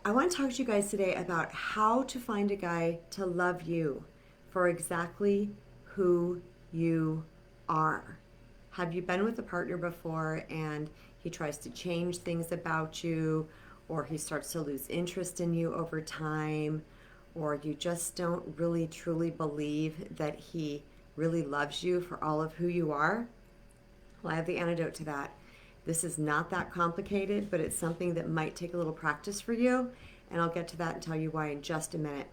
I want to talk to you guys today about how to find a guy to love you for exactly who you are. Have you been with a partner before and he tries to change things about you, or he starts to lose interest in you over time, or you just don't really truly believe that he really loves you for all of who you are? Well, I have the antidote to that. This is not that complicated, but it's something that might take a little practice for you, and I'll get to that and tell you why in just a minute.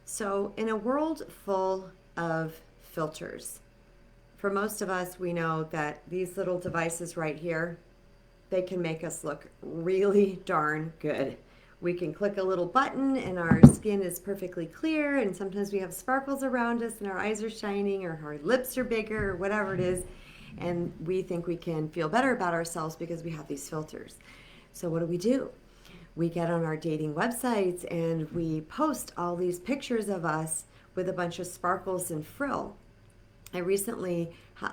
So, in a world full of filters, for most of us, we know that these little devices right here, they can make us look really darn good. We can click a little button and our skin is perfectly clear, and sometimes we have sparkles around us and our eyes are shining or our lips are bigger or whatever it is, and we think we can feel better about ourselves because we have these filters. So what do? We get on our dating websites and we post all these pictures of us with a bunch of sparkles and frill. I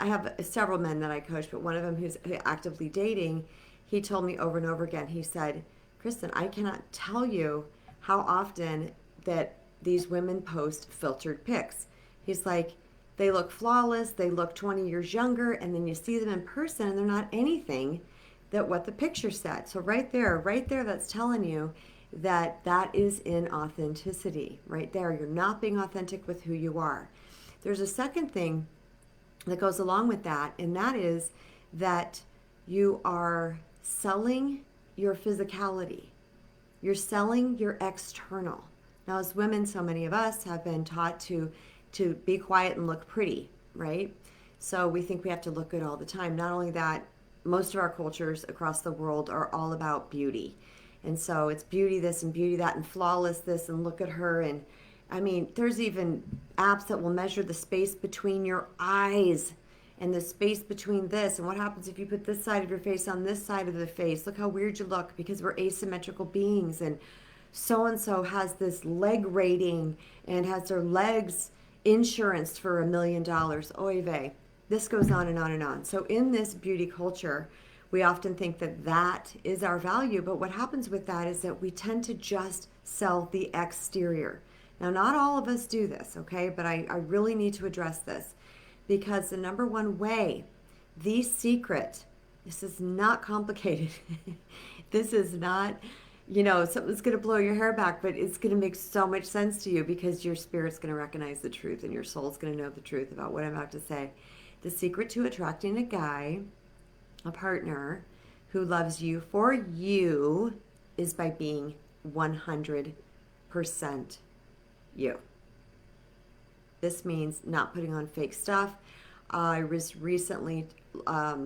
have several men that I coach, but one of them who's actively dating, he told me over and over again, he said, Kristen, I cannot tell you how often that these women post filtered pics. He's like, they look flawless, they look 20 years younger, and then you see them in person and they're not anything that what the picture said. So right there, that's telling you that that is inauthenticity. Right there, you're not being authentic with who you are. There's a second thing that goes along with that, and that is that you are selling your physicality. You're selling your external. Now, as women, so many of us have been taught to be quiet and look pretty, right? So we think we have to look good all the time. Not only that, most of our cultures across the world are all about beauty. And so it's beauty this and beauty that and flawless this and look at her. And I mean, there's even apps that will measure the space between your eyes and the space between this. And what happens if you put this side of your face on this side of the face? Look how weird you look because we're asymmetrical beings. And so has this leg rating and has their legs insurance for $1 million. Oy vey. This goes on and on and on. So in this beauty culture, we often think that that is our value. But what happens with that is that we tend to just sell the exterior. Now, not all of us do this, okay? But I really need to address this because the number one way, the secret, this is not complicated. This is not, something's going to blow your hair back, but it's going to make so much sense to you because your spirit's going to recognize the truth and your soul's going to know the truth about what I'm about to say. The secret to attracting a guy, a partner who loves you for you is by being 100% you. This means not putting on fake stuff. I was recently, I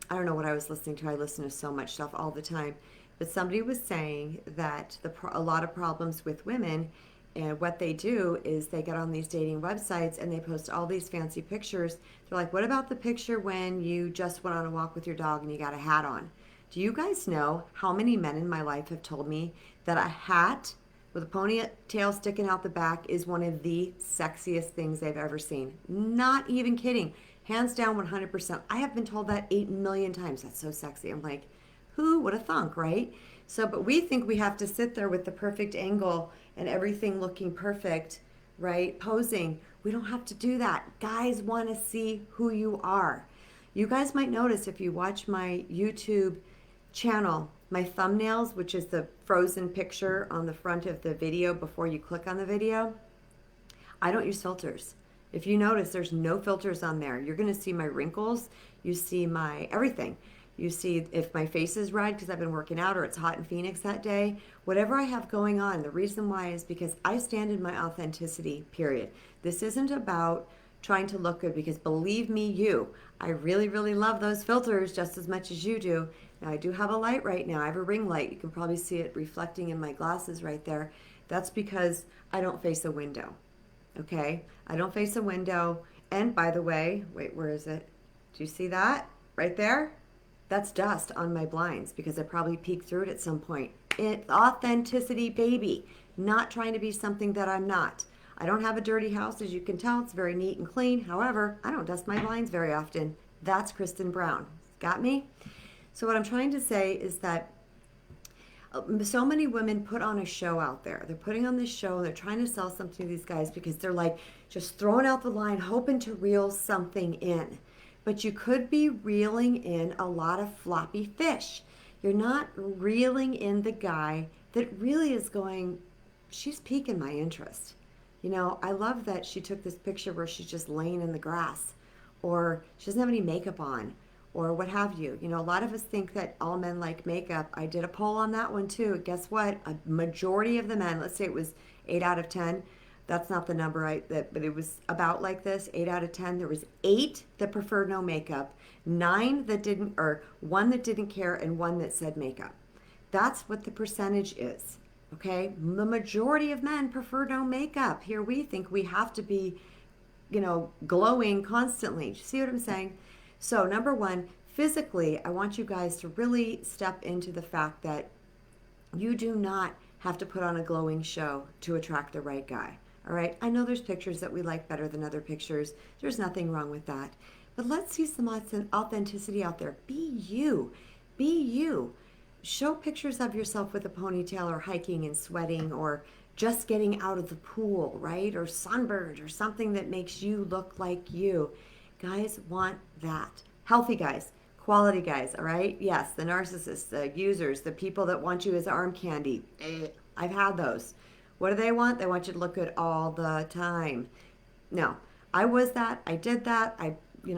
don't know what I was listening to. I listen to so much stuff all the time. But somebody was saying that a lot of problems with women and what they do is they get on these dating websites and they post all these fancy pictures. They're like, what about the picture when you just went on a walk with your dog and you got a hat on? Do you guys know how many men in my life have told me that a hat with a ponytail sticking out the back is one of the sexiest things they've ever seen? Not even kidding. Hands down 100%. I have been told that 8 million times. That's so sexy. I'm like, who would have thunk, right? So, but we think we have to sit there with the perfect angle and everything looking perfect, right? Posing. We don't have to do that. Guys want to see who you are. You guys might notice if you watch my YouTube channel, my thumbnails, which is the frozen picture on the front of the video before you click on the video, I don't use filters. If you notice, there's no filters on there. You're going to see my wrinkles. You see my everything. You see if my face is red because I've been working out or it's hot in Phoenix that day. Whatever I have going on, the reason why is because I stand in my authenticity, period. This isn't about trying to look good because believe me, I really, really love those filters just as much as you do. Now, I do have a light right now. I have a ring light. You can probably see it reflecting in my glasses right there. That's because I don't face a window, okay? I don't face a window. And by the way, wait, where is it? Do you see that right there? That's dust on my blinds because I probably peeked through it at some point. It's authenticity, baby. Not trying to be something that I'm not. I don't have a dirty house, as you can tell. It's very neat and clean. However, I don't dust my blinds very often. That's Kristen Brown. Got me? So what I'm trying to say is that so many women put on a show out there. They're putting on this show. They're trying to sell something to these guys because they're like just throwing out the line, hoping to reel something in. But you could be reeling in a lot of floppy fish. You're not reeling in the guy that really is going, she's piquing my interest. You know, I love that she took this picture where she's just laying in the grass, or she doesn't have any makeup on, or what have you. You know, a lot of us think that all men like makeup. I did a poll on that one too. Guess what? A majority of the men, let's say it was 8 out of 10. That's not the number but it was about like this. 8 out of 10. There was 8 that preferred no makeup, 9 that didn't, or 1 that didn't care, and 1 that said makeup. That's what the percentage is. Okay? The majority of men prefer no makeup. Here we think we have to be, you know, glowing constantly. Do you see what I'm saying? So, number one, physically, I want you guys to really step into the fact that you do not have to put on a glowing show to attract the right guy. All right? I know there's pictures that we like better than other pictures. There's nothing wrong with that. But let's see some authenticity out there. Be you. Be you. Show pictures of yourself with a ponytail, or hiking and sweating, or just getting out of the pool, right? Or sunburned, or something that makes you look like you. Guys want that. Healthy guys, quality guys, all right? Yes, the narcissists, the users, the people that want you as arm candy. I've had those. What do they want? They want you to look good all the time. No, I was that. I did that.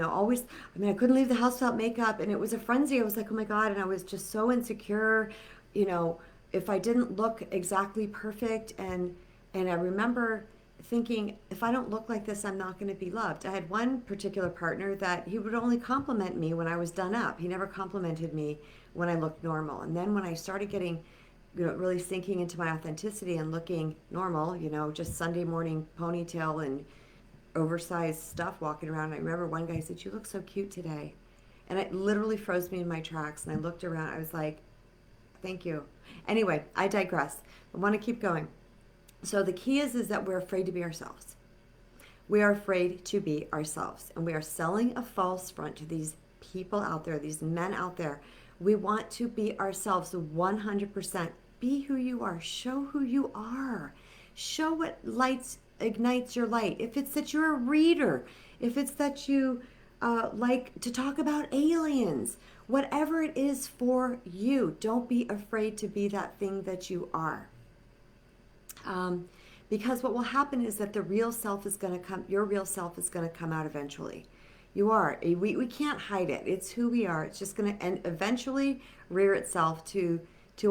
Always, I couldn't leave the house without makeup, and it was a frenzy. I was like, oh my God, and I was just so insecure, if I didn't look exactly perfect. And I remember thinking, if I don't look like this, I'm not going to be loved. I had one particular partner that he would only compliment me when I was done up. He never complimented me when I looked normal. And then when I started getting, really sinking into my authenticity and looking normal, just Sunday morning ponytail and oversized stuff walking around. I remember one guy said, "You look so cute today." And it literally froze me in my tracks. And I looked around. I was like, thank you. Anyway, I digress. I want to keep going. So the key is that we're afraid to be ourselves. We are afraid to be ourselves. And we are selling a false front to these people out there, these men out there. We want to be ourselves 100%. Be who you are. Show who you are. Show what ignites your light. If it's that you're a reader, if it's that you like to talk about aliens, whatever it is for you, don't be afraid to be that thing that you are. Because what will happen is that the real self is going to come, your real self is going to come out eventually. You are. We can't hide it. It's who we are. It's just going to eventually rear itself to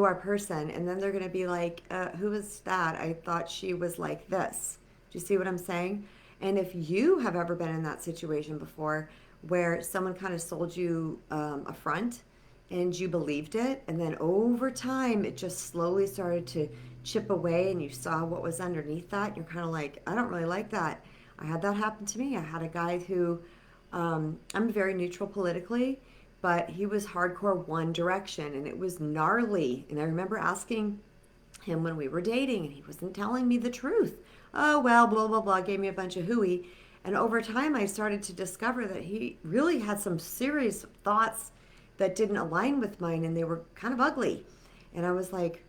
our person. And then they're going to be like, who is that? I thought she was like this. Do you see what I'm saying? And if you have ever been in that situation before where someone kind of sold you a front and you believed it, and then over time it just slowly started to chip away and you saw what was underneath that, and you're kind of like, I don't really like that. I had that happen to me. I had a guy who, I'm very neutral politically, but he was hardcore One Direction, and it was gnarly. And I remember asking him when we were dating, and he wasn't telling me the truth. Oh, well, blah, blah, blah, gave me a bunch of hooey. And over time, I started to discover that he really had some serious thoughts that didn't align with mine, and they were kind of ugly. And I was like,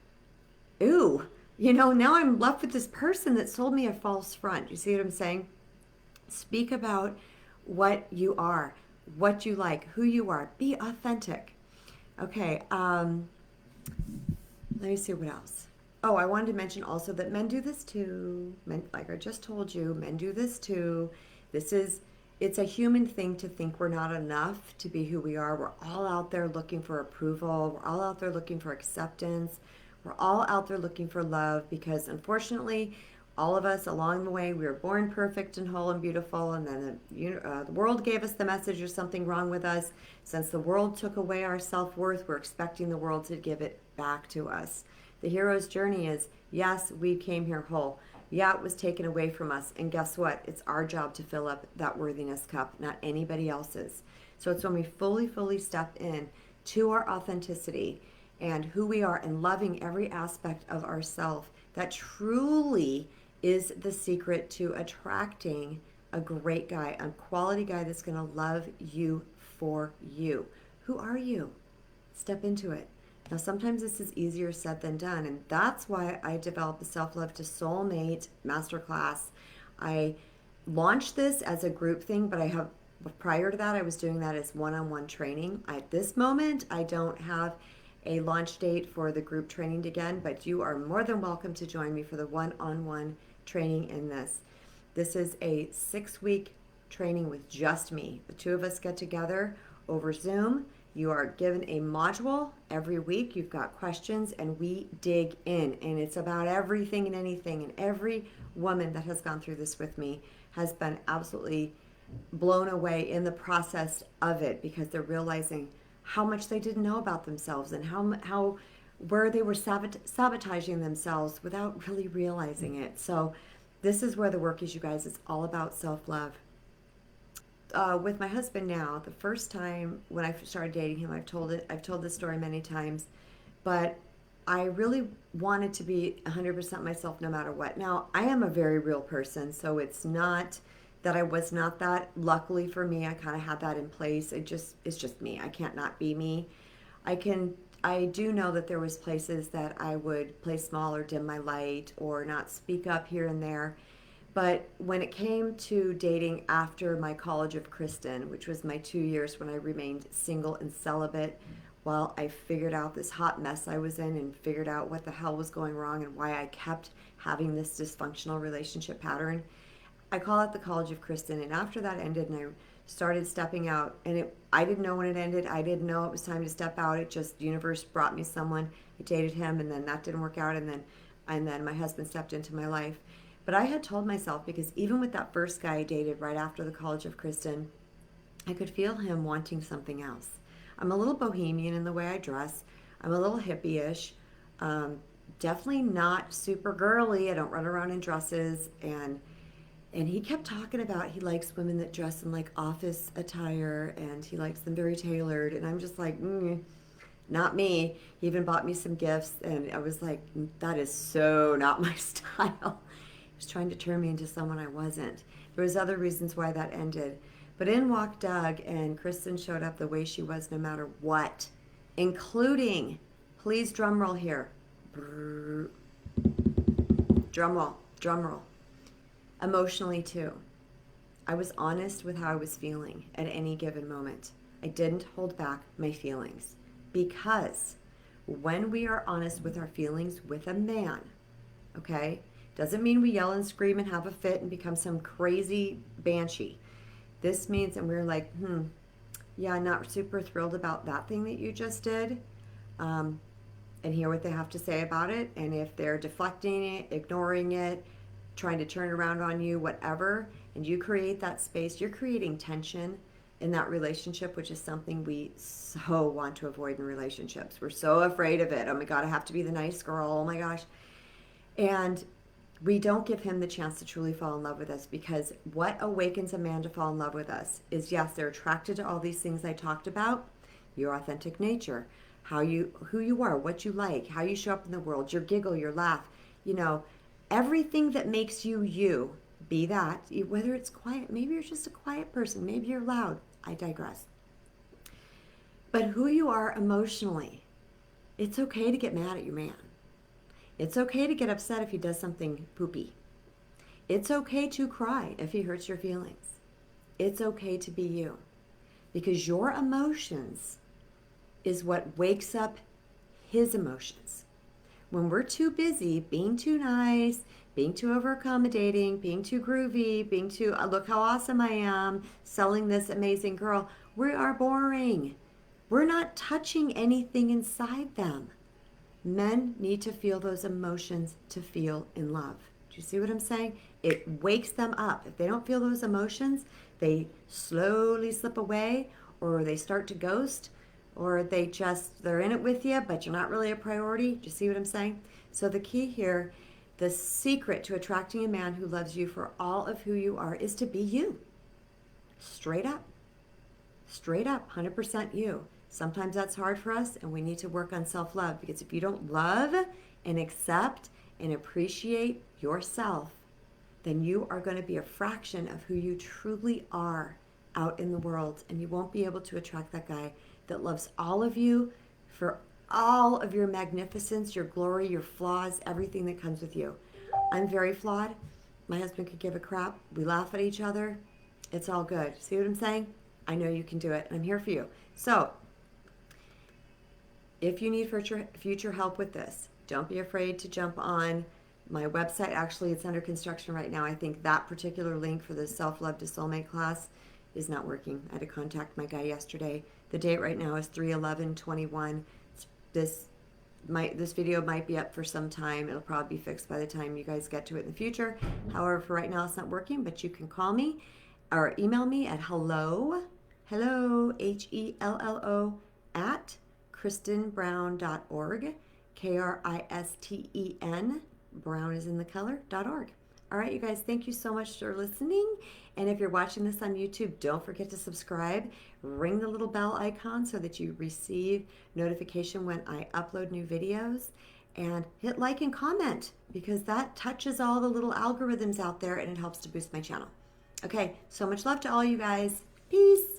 ooh, now I'm left with this person that sold me a false front. You see what I'm saying? Speak about what you are, what you like, who you are. Be authentic. Okay, let me see what else. Oh, I wanted to mention also that men do this too. Men, like I just told you, men do this too. It's a human thing to think we're not enough to be who we are. We're all out there looking for approval. We're all out there looking for acceptance. We're all out there looking for love, because unfortunately, all of us along the way, we were born perfect and whole and beautiful, and then the world gave us the message there's something wrong with us. Since the world took away our self-worth, we're expecting the world to give it back to us. The hero's journey is, yes, we came here whole. Yeah, it was taken away from us. And guess what? It's our job to fill up that worthiness cup, not anybody else's. So it's when we fully step in to our authenticity and who we are, and loving every aspect of ourself, that truly is the secret to attracting a great guy, a quality guy that's going to love you for you. Who are you? Step into it. Now, sometimes this is easier said than done, and that's why I developed the Self Love to Soulmate Master Class. I launched this as a group thing, but prior to that, I was doing that as one-on-one training. At this moment, I don't have a launch date for the group training again, but you are more than welcome to join me for the one-on-one training in this. This is a 6-week training with just me. The two of us get together over Zoom. You are given a module every week. You've got questions, and we dig in. And it's about everything and anything. And every woman that has gone through this with me has been absolutely blown away in the process of it, because they're realizing how much they didn't know about themselves, and how where they were sabotaging themselves without really realizing it. So this is where the work is, you guys. It's all about self-love. With my husband now, the first time when I started dating him, I've told this story many times, but I really wanted to be 100% myself no matter what. Now, I am a very real person, so it's not that I was not that. Luckily for me, I kind of had that in place. It's just me. I can't not be me. I do know that there was places that I would play small or dim my light or not speak up here and there. But when it came to dating after my College of Kristen, which was my 2 years when I remained single and celibate, while I figured out this hot mess I was in and figured out what the hell was going wrong and why I kept having this dysfunctional relationship pattern, I call it the College of Kristen. And after that ended and I started stepping out, and I didn't know when it ended. I didn't know it was time to step out. It just, the universe brought me someone. I dated him, and then that didn't work out, and then my husband stepped into my life. But I had told myself, because even with that first guy I dated right after the College of Kristen, I could feel him wanting something else. I'm a little bohemian in the way I dress. I'm a little hippie-ish. Definitely not super girly. I don't run around in dresses. And he kept talking about he likes women that dress in like office attire, and he likes them very tailored. And I'm just like, not me. He even bought me some gifts, and I was like, that is so not my style. He was trying to turn me into someone I wasn't. There was other reasons why that ended. But in walked Doug, and Kristen showed up the way she was no matter what, including, please drum roll here. Brrr. Drum roll, drum roll. Emotionally too. I was honest with how I was feeling at any given moment. I didn't hold back my feelings, because when we are honest with our feelings with a man, okay, doesn't mean we yell and scream and have a fit and become some crazy banshee. This means, and we're like, yeah, I'm not super thrilled about that thing that you just did, and hear what they have to say about it. And if they're deflecting it, ignoring it, trying to turn around on you, whatever, and you create that space, you're creating tension in that relationship, which is something we so want to avoid in relationships. We're so afraid of it. Oh my God, I have to be the nice girl. Oh my gosh. And we don't give him the chance to truly fall in love with us, because what awakens a man to fall in love with us is, yes, they're attracted to all these things I talked about, your authentic nature, who you are, what you like, how you show up in the world, your giggle, your laugh, everything that makes you you. Be that, whether it's quiet, maybe you're just a quiet person, maybe you're loud, I digress. But who you are emotionally. It's okay to get mad at your man. It's okay to get upset if he does something poopy. It's okay to cry if he hurts your feelings. It's okay to be you, because your emotions is what wakes up his emotions. When we're too busy being too nice, being too over accommodating, being too groovy, being too, look how awesome I am, selling this amazing girl, we are boring. We're not touching anything inside them. Men need to feel those emotions to feel in love. Do you see what I'm saying? It wakes them up. If they don't feel those emotions, they slowly slip away, or they start to ghost, or they're in it with you, but you're not really a priority. Do you see what I'm saying? So the key here, the secret to attracting a man who loves you for all of who you are, is to be you. Straight up. Straight up, 100% you. Sometimes that's hard for us, and we need to work on self-love, because if you don't love and accept and appreciate yourself, then you are going to be a fraction of who you truly are out in the world, and you won't be able to attract that guy that loves all of you for all of your magnificence, your glory, your flaws, everything that comes with you. I'm very flawed. My husband could give a crap. We laugh at each other. It's all good. See what I'm saying? I know you can do it, and I'm here for you. So, if you need future help with this, don't be afraid to jump on my website. Actually, it's under construction right now. I think that particular link for the Self-Love to Soulmate class is not working. I had to contact my guy yesterday. The date right now is 3/11/21. This video might be up for some time. It'll probably be fixed by the time you guys get to it in the future. However, for right now, it's not working, but you can call me or email me at hello, HELLO, at KristenBrown.org, KRISTEN, Brown is in the color.org. All right, you guys, thank you so much for listening. And if you're watching this on YouTube, don't forget to subscribe. Ring the little bell icon so that you receive notification when I upload new videos. And hit like and comment because that touches all the little algorithms out there and it helps to boost my channel. Okay, so much love to all you guys. Peace.